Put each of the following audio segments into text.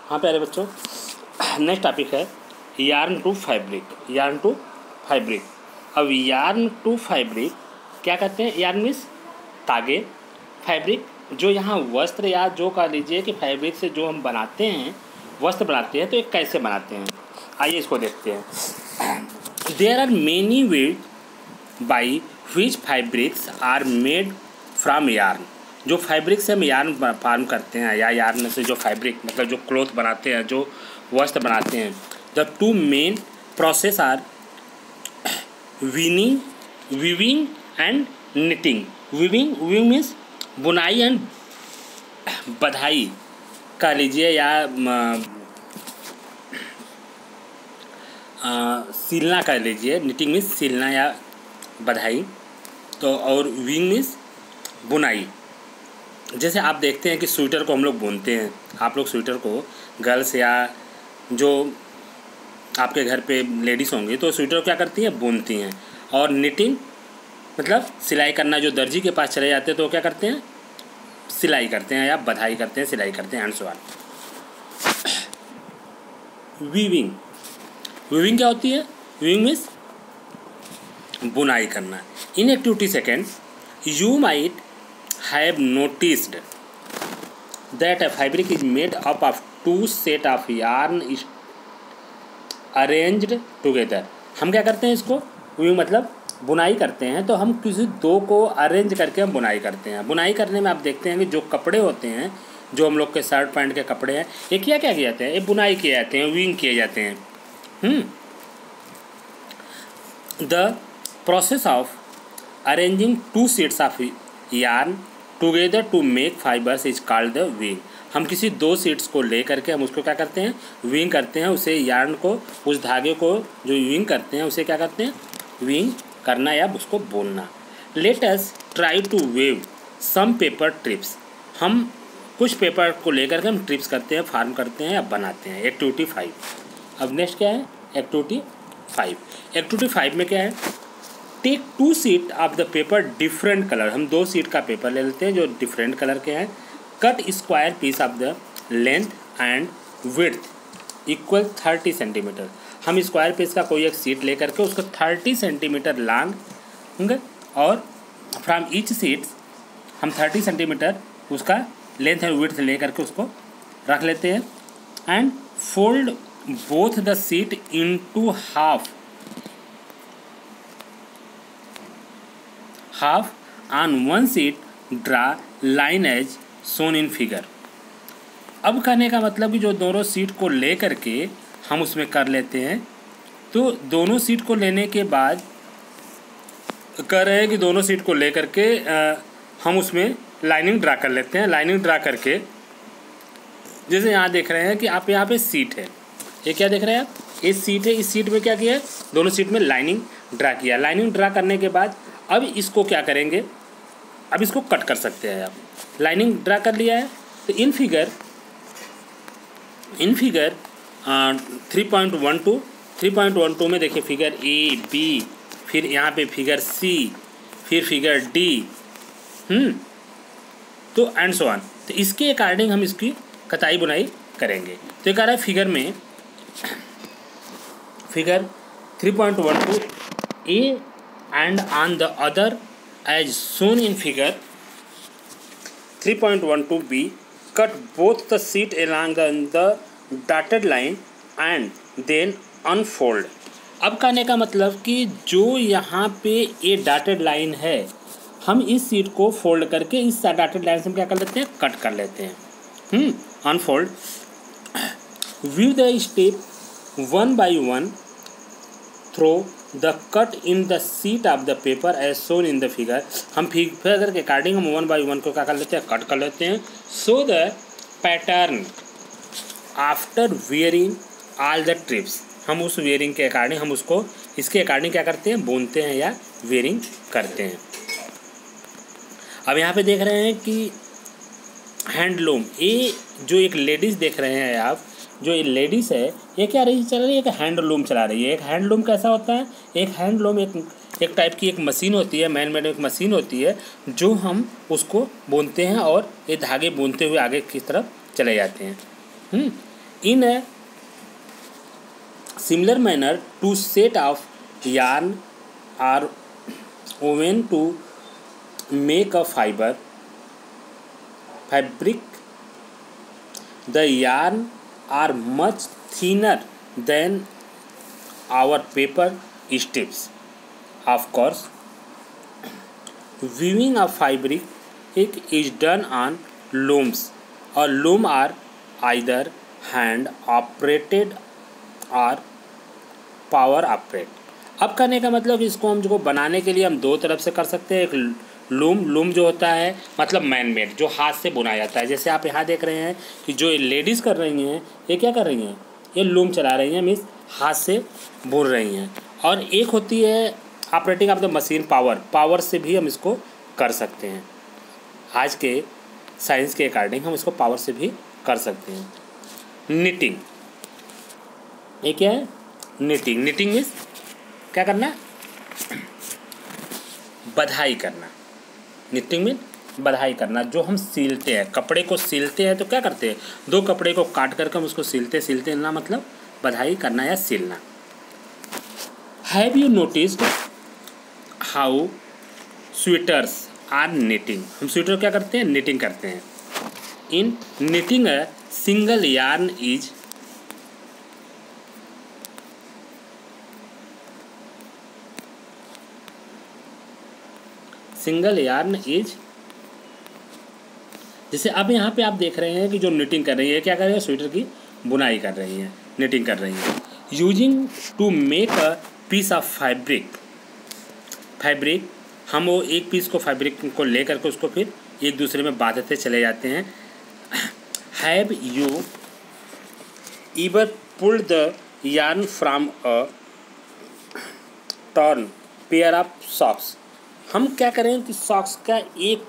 हाँ प्यारे बच्चों, नेक्स्ट टॉपिक है yarn to fabric. Yarn to fabric. अब यार्न टू फैब्रिक क्या कहते हैं? यार्न मीन्स धागे, फैब्रिक जो यहाँ वस्त्र या जो कह लीजिए कि फैब्रिक से जो हम बनाते हैं, वस्त्र बनाते हैं, तो ये कैसे बनाते हैं आइए इसको देखते हैं। There are many ways by which fabrics are made from yarn. जो फैब्रिक से हम यार्न फॉर्म करते हैं या यार्न से जो फैब्रिक मतलब जो क्लॉथ बनाते हैं, जो वस्त्र बनाते हैं, the two main process are weaving and knitting. Weaving means बुनाई एंड बधाई कह लीजिए या सिलना कह लीजिए। निटिंग मीन्स सिलना या बधाई, तो और विंग मीन्स बुनाई। जैसे आप देखते हैं कि स्वेटर को हम लोग बुनते हैं, आप लोग स्वेटर को गर्ल्स या जो आपके घर पे लेडीज़ होंगी तो स्वेटर को क्या करती हैं? बुनती हैं। और निटिंग मतलब सिलाई करना, जो दर्जी के पास चले जाते हैं तो वो क्या करते हैं? सिलाई करते हैं या बधाई करते हैं, सिलाई करते हैं and so on. Weaving weaving क्या होती है? वीविंग मीन्स बुनाई करना। In activity second you might have noticed that a fabric is made up of two set of yarn is arranged together। हम क्या करते हैं? इसको मतलब बुनाई करते हैं, तो हम किसी दो को अरेंज करके हम बुनाई करते हैं। बुनाई करने में आप देखते हैं कि जो कपड़े होते हैं, जो हम लोग के शर्ट पैंट के कपड़े हैं, ये क्या किए जाते हैं? ये बुनाई किए जाते हैं, विंग किए जाते हैं। The process of arranging two sheets of yarn together to make fibres is called the weaving. हम किसी दो शीट्स को ले करके हम उसको क्या करते हैं? विंग करते हैं। उसे यार्न को, उस धागे को जो विंग करते हैं उसे क्या करते हैं? विंग करना या उसको बोलना। Let us try to weave some paper strips. हम कुछ पेपर को लेकर के हम ट्रिप्स करते हैं, फार्म करते हैं या बनाते हैं। एक्टिविटी 5। अब नेक्स्ट क्या है? एक्टिविटी 5। एक्टिविटी 5 में क्या है? Take two sheet of the paper different colour. हम दो शीट का पेपर ले लेते हैं जो डिफरेंट कलर के हैं। Cut square piece of the length and width equal 30 centimetre. हम स्क्वायर पीस का कोई एक शीट लेकर के उसको 30 सेंटीमीटर लॉन्ग होंगे और फ्रॉम ईच शीट हम 30 सेंटीमीटर उसका लेंथ एंड विड्थ लेकर के उसको रख लेते हैं। And fold both the sheet into half on one sheet, draw line as shown in figure। अब कहने का मतलब कि जो दोनों सीट को ले करके हम उसमें कर लेते हैं, तो दोनों सीट को लेने के बाद कह रहे हैं कि दोनों सीट को ले करके हम उसमें लाइनिंग ड्रा कर लेते हैं। लाइनिंग ड्रा करके जैसे यहाँ देख रहे हैं कि आप यहाँ पे सीट है, ये क्या देख रहे हैं आप? ये सीट है। इस सीट में क्या किया है? दोनों सीट में लाइनिंग ड्रा किया। लाइनिंग ड्रा करने के बाद अब इसको क्या करेंगे? अब इसको कट कर सकते हैं आप। लाइनिंग ड्रा कर लिया है तो इन फिगर 3.12 में देखिए फिगर ए बी, फिर यहाँ पे फिगर सी, फिर फिगर डी, तो एंड सो ऑन। तो इसके अकॉर्डिंग हम इसकी कताई बुनाई करेंगे। तो ये कह रहा है figure 3.12 A and on the other as shown in figure 3.12b, cut both the sheet along the dotted line and then unfold। अब कहने का मतलब कि जो यहाँ पे ये डॉटेड लाइन है, हम इस सीट को फोल्ड करके इस डॉटेड लाइन से हम क्या कर लेते हैं? कट कर लेते हैं। Unfold. View the step one by one through the cut in the sheet of the paper as shown in the figure. हम फिगर के अकॉर्डिंग हम वन बाई वन को क्या कर लेते हैं? कट कर लेते हैं। So the pattern after wearing all the trips. हम उस वेयरिंग के अकॉर्डिंग हम उसको इसके अकॉर्डिंग क्या करते हैं? बुनते हैं या वेयरिंग करते हैं। अब यहाँ पे देख रहे हैं कि हैंडलूम, ये जो एक लेडीज़ देख रहे हैं आप, जो ये लेडीज़ है ये क्या रही चल रही है? एक हैंडलूम चला रही है। एक हैंडलूम कैसा होता है? एक हैंडलूम एक टाइप की एक मशीन होती है, मैन मेड एक मशीन होती है जो हम उसको बुनते हैं और ये धागे बुनते हुए आगे की तरफ चले जाते हैं। In a similar manner, two set of yarn are woven to make a fabric. The yarn are much thinner than our paper strips. Of course, weaving a fabric is done on looms. और loom are either hand operated और power operate. अब करने का मतलब इसको हम जो बनाने के लिए हम दो तरफ से कर सकते हैं। एक लूम जो होता है मतलब मैनमेड, जो हाथ से बुना जाता है। जैसे आप यहाँ देख रहे हैं कि जो लेडीज़ कर रही हैं, ये क्या कर रही हैं, ये लूम चला रही हैं, मीन्स हाथ से बुन रही हैं। और एक होती है operating of the machine, power से भी हम इसको कर सकते हैं। आज के साइंस के अकॉर्डिंग हम इसको पावर से भी कर सकते हैं। निटिंग, ये क्या है, निटिंग मीन्स क्या करना, बधाई करना। निटिंग मीन बधाई करना। जो हम सिलते हैं, कपड़े को सिलते हैं तो क्या करते हैं, दो कपड़े को काट करके हम उसको सिलते ना, मतलब बधाई करना या सिलना। Have you noticed how sweaters are knitting. हम स्वेटर क्या करते हैं, निटिंग करते हैं। In knitting a single yarn is जैसे अब यहाँ पे आप देख रहे हैं कि जो निटिंग कर रही है, क्या कर रही है, स्वेटर की बुनाई कर रही है, निटिंग कर रही है। Using to make a piece of fabric, हम वो एक पीस को फैब्रिक को ले करके उसको फिर एक दूसरे में बांधते चले जाते हैं। Have you ever pulled the yarn from a torn pair of socks. हम क्या करें कि सॉक्स का एक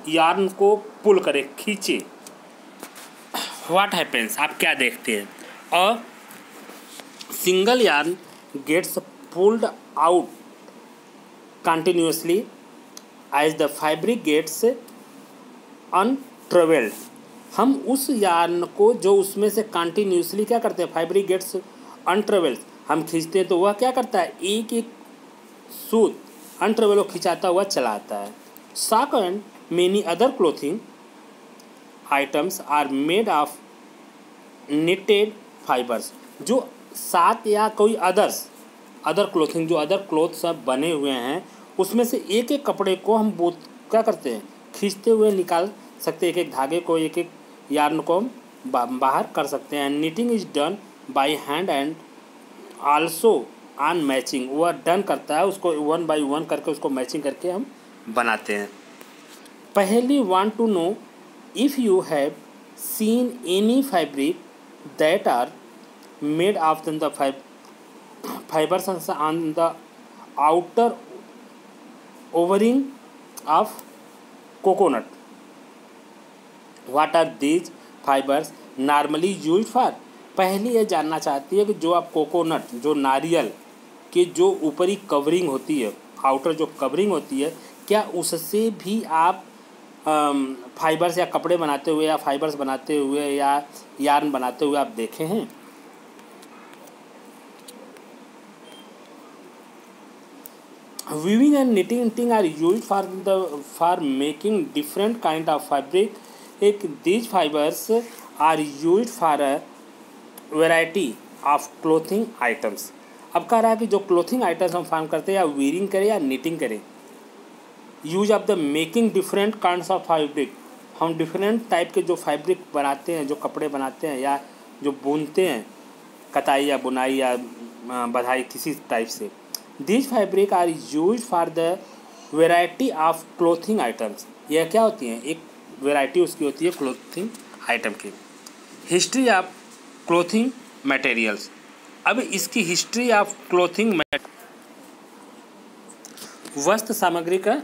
यार्न को पुल करें, खींचे। व्हाट हैपेंस, आप क्या देखते हैं, और single yarn gets pulled out continuously as the fabric gets unravelled. हम उस यार्न को जो उसमें से कंटिन्यूसली क्या करते हैं, फैब्रिक गेट्स अनट्रेवल्ड, हम खींचते हैं तो वह क्या करता है, एक एक सूत अनट्रेवल खिंचाता हुआ चला आता है। Sock and many other clothing items are made of knitted fibers. जो साथ या कोई अदर क्लोथिंग, जो अदर क्लोथ सब बने हुए हैं, उसमें से एक एक कपड़े को हम क्या करते हैं, खींचते हुए निकाल सकते हैं। एक एक धागे को, एक एक यार्न को हम बाहर कर सकते हैं। Knitting is done by hand and also on matching. वह डन करता है, उसको वन बाय वन करके उसको मैचिंग करके हम बनाते हैं। पहली want to know if you have seen any fabric that are made of the fibers on the outer overing of coconut. What are these fibers normally used for? पहली ये जानना चाहती है कि जो आप कोकोनट, जो नारियल के जो ऊपरी कवरिंग होती है, आउटर जो कवरिंग होती है, क्या उससे भी आप फाइबर्स या कपड़े बनाते हुए या फाइबर्स बनाते हुए या यार्न बनाते हुए आप देखे हैं? Weaving and knitting are used for making different kind of fabric. These fibers are used for a variety of clothing items. अब कह रहा है कि जो क्लोथिंग आइटम्स हम फॉर्म करते हैं, या वीयरिंग करें या निटिंग करें, use of the making different kinds of fabric. हम डिफरेंट टाइप के जो फैब्रिक बनाते हैं, जो कपड़े बनाते हैं या जो बुनते हैं, कताई या बुनाई या बधाई किसी टाइप से। These fabric are used for the variety of clothing items. यह क्या होती हैं, एक वैरायटी उसकी होती है क्लोथिंग आइटम की। History of clothing materials. अब इसकी हिस्ट्री ऑफ क्लोथिंग वस्त्र सामग्री का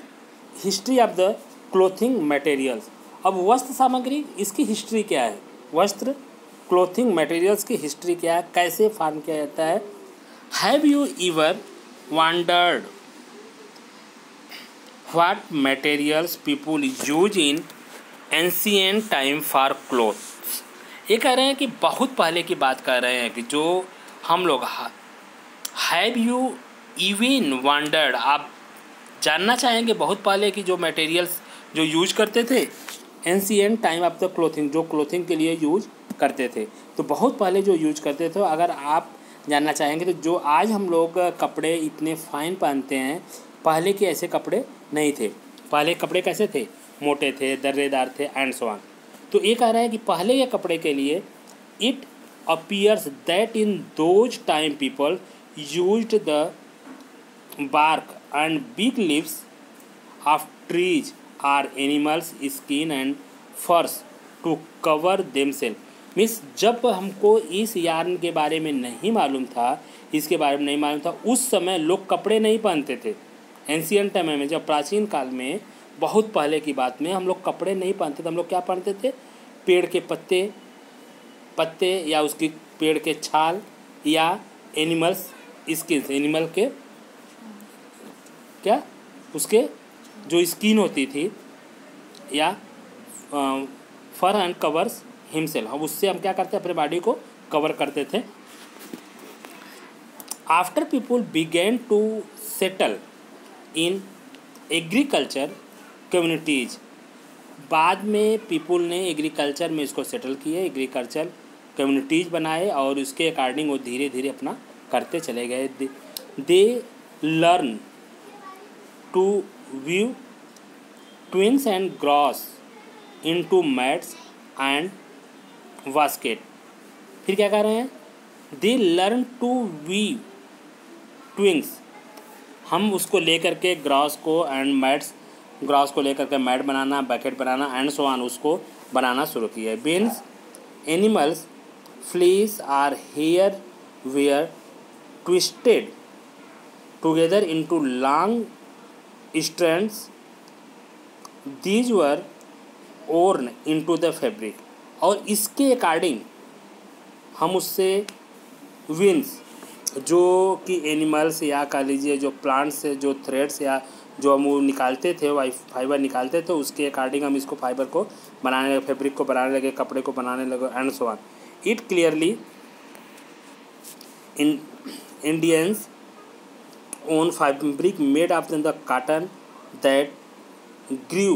history of the clothing materials. अब वस्त्र सामग्री, इसकी हिस्ट्री क्या है, वस्त्र क्लोथिंग मटेरियल्स की हिस्ट्री क्या है, कैसे फॉर्म किया जाता है। Have you ever wondered what materials people use in ancient time for clothes? ये कह रहे हैं कि बहुत पहले की बात कर रहे हैं कि जो हम लोग हैव यू इवन वंडर्ड, आप जानना चाहेंगे बहुत पहले की जो मटेरियल्स जो यूज करते थे ancient time of the clothing, जो क्लोथिंग के लिए यूज करते थे, तो बहुत पहले जो यूज करते थे, अगर आप जानना चाहेंगे तो जो आज हम लोग कपड़े इतने फाइन पहनते हैं, पहले के ऐसे कपड़े नहीं थे। पहले कपड़े कैसे थे? मोटे थे, दर्रेदार थे एंड सो ऑन। तो ये कह रहा है कि पहले के कपड़े के लिए it appears that in those time people used the bark and big leaves of trees or animals skin and furs to cover themselves। Means जब हमको इस यार्न के बारे में नहीं मालूम था, इसके बारे में नहीं मालूम था, उस समय लोग कपड़े नहीं पहनते थे। एंशिएंट टाइम में, जब प्राचीन काल में, बहुत पहले की बात में हम लोग कपड़े नहीं पहनते थे। हम लोग क्या पहनते थे? पेड़ के पत्ते या उसकी पेड़ के छाल या एनिमल्स स्किन, एनिमल के क्या उसके जो स्किन होती थी, या फर एंड कवर्स हिमसेल्फ, हम उससे हम क्या करते अपने बॉडी को कवर करते थे। After people begin to settle in agriculture communities, बाद में पीपुल ने एग्रीकल्चर में इसको सेटल किए, एग्रीकल्चर कम्युनिटीज़ बनाए और उसके अकॉर्डिंग वो धीरे धीरे अपना करते चले गए। They learn to weave twigs and grass into mats and basket। फिर क्या कर रहे हैं? They learn to weave twigs, हम उसको लेकर के ग्रास को एंड मैट्स, ग्रास को लेकर के मैट बनाना, बकेट बनाना एंड सो ऑन, उसको बनाना शुरू किया। Beans animals fleece or hair were twisted together into long strands, these were worn into the fabric। और इसके अकॉर्डिंग हम उससे विंस, जो कि एनिमल्स या कह लीजिए जो प्लांट्स से जो थ्रेड्स या जो हम वो निकालते थे, फाइबर निकालते थे, उसके अकॉर्डिंग हम इसको फाइबर को बनाने लगे, फैब्रिक को बनाने लगे, कपड़े को बनाने लगे and so on. It clearly Indians own fabric made of the cotton that grew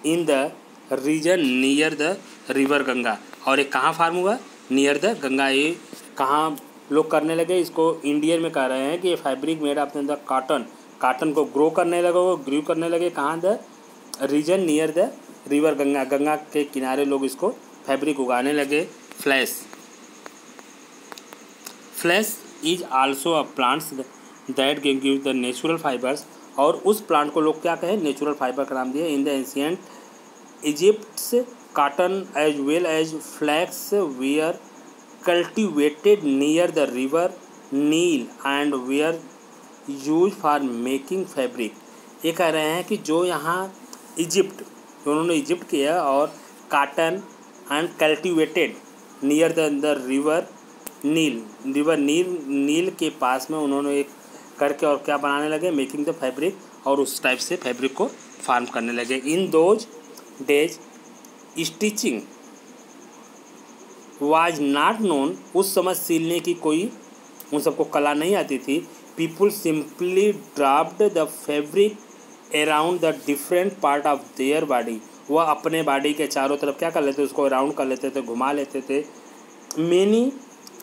in the region near the river Ganga. और ये कहाँ फार्म हुआ? Near the Ganga. ये कहाँ लोग करने लगे? इसको इंडियन में कह रहे हैं कि ये fabric made of the cotton को ग्रो करने लगे, वो ग्रू करने लगे कहाँ? The region near the river Ganga, Ganga के किनारे लोग इसको फैब्रिक उगाने लगे। Flash is also a plants that give the natural fibers, और उस प्लांट को लोग क्या कहें? नेचुरल फाइबर का नाम दिया। In the ancient Egyptians cotton as well as flax were cultivated near the river Nile and were used for making fabric। ये कह रहे हैं कि जो यहाँ इजिप्ट, उन्होंने इजिप्ट किया और cotton and cultivated near the river Nile के पास में उन्होंने एक करके और क्या बनाने लगे? मेकिंग द फैब्रिक, और उस टाइप से फैब्रिक को फार्म करने लगे। In those days stitching was not known, उस समय सिलने की कोई उन सबको कला नहीं आती थी। People simply draft the fabric around the different part of their body, वह अपने बॉडी के चारों तरफ क्या कर लेते? उसको अराउंड कर लेते थे, घुमा लेते थे। Many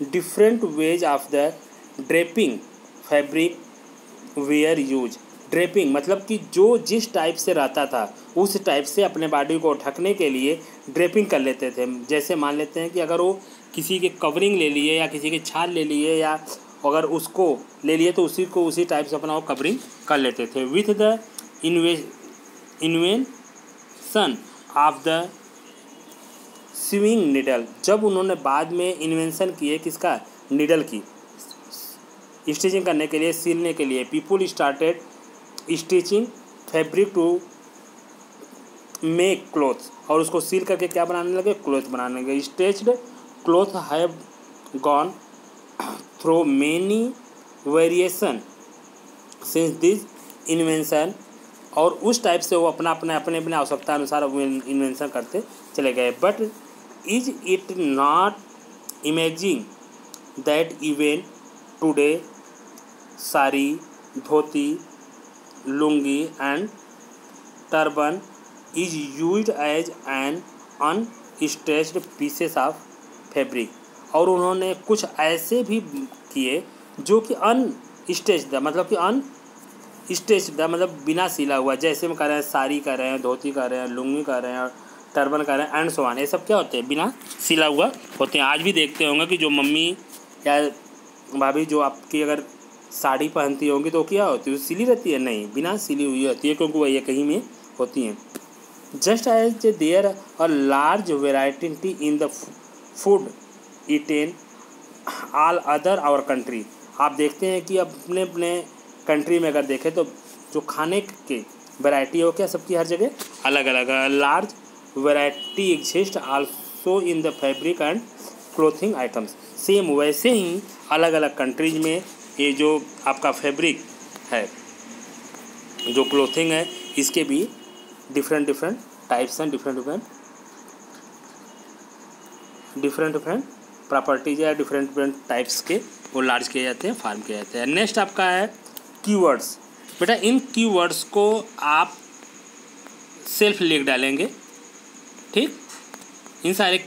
different ways of the draping fabric were used. Draping मतलब कि जो जिस टाइप से रहता था उस टाइप से अपने बॉडी को ढकने के लिए ड्रेपिंग कर लेते थे। जैसे मान लेते हैं कि अगर वो किसी के कवरिंग ले लिए या किसी के छाल ले लिए या अगर उसको ले लिए तो उसी को उसी टाइप से अपना वो कवरिंग कर लेते थे। With the invention of the swing needle, जब उन्होंने बाद में इन्वेंशन किए किसका? निडल की, स्टिचिंग करने के लिए, सिलने के लिए। People started stitching fabric to make clothes, और उसको सील करके क्या बनाने लगे? क्लॉथ बनाने लगे। Stitched cloth have gone through many variation since this invention, और उस टाइप से वो अपने अपने आवश्यकता अनुसार इन्वेंशन करते चले गए। But is it not imaging that even today sari, dhoti, lungi and turban is used as an unstretched pieces of fabric. और उन्होंने कुछ ऐसे भी किए जो कि अनस्ट्रेच्ड, मतलब कि अनस्ट्रेच्ड मतलब बिना सिला हुआ, जैसे हम कर रहे हैं साड़ी कर रहे हैं, धोती कर रहे हैं, लुंगी कर रहे हैं, टर्बन कर रहे हैं एंड सो ऑन। ये सब क्या होते हैं? बिना सिला हुआ होते हैं। आज भी देखते होंगे कि जो मम्मी या भाभी जो आपकी अगर साड़ी पहनती होंगी तो क्या होती है? सिली रहती है? नहीं, बिना सिली हुई होती है, क्योंकि वह कहीं में होती हैं। Just as there a large variety in the food eaten all other our country. आप देखते हैं कि अपने अपने कंट्री में अगर देखें तो जो खाने के वैरायटी हो क्या सबकी हर जगह अलग अलग। Large variety exist also in the fabric and clothing items. Same वैसे ही अलग अलग कंट्रीज में ये जो आपका फैब्रिक है, जो क्लोथिंग है, इसके भी डिफरेंट टाइप्स हैं, डिफरेंट प्रॉपर्टीज या डिफरेंट टाइप्स के वो लार्ज किए जाते हैं, फार्म किए जाते हैं। नेक्स्ट आपका है कीवर्ड्स। बेटा इन कीवर्ड्स को आप सेल्फ लिख डालेंगे, ठीक। इन सारे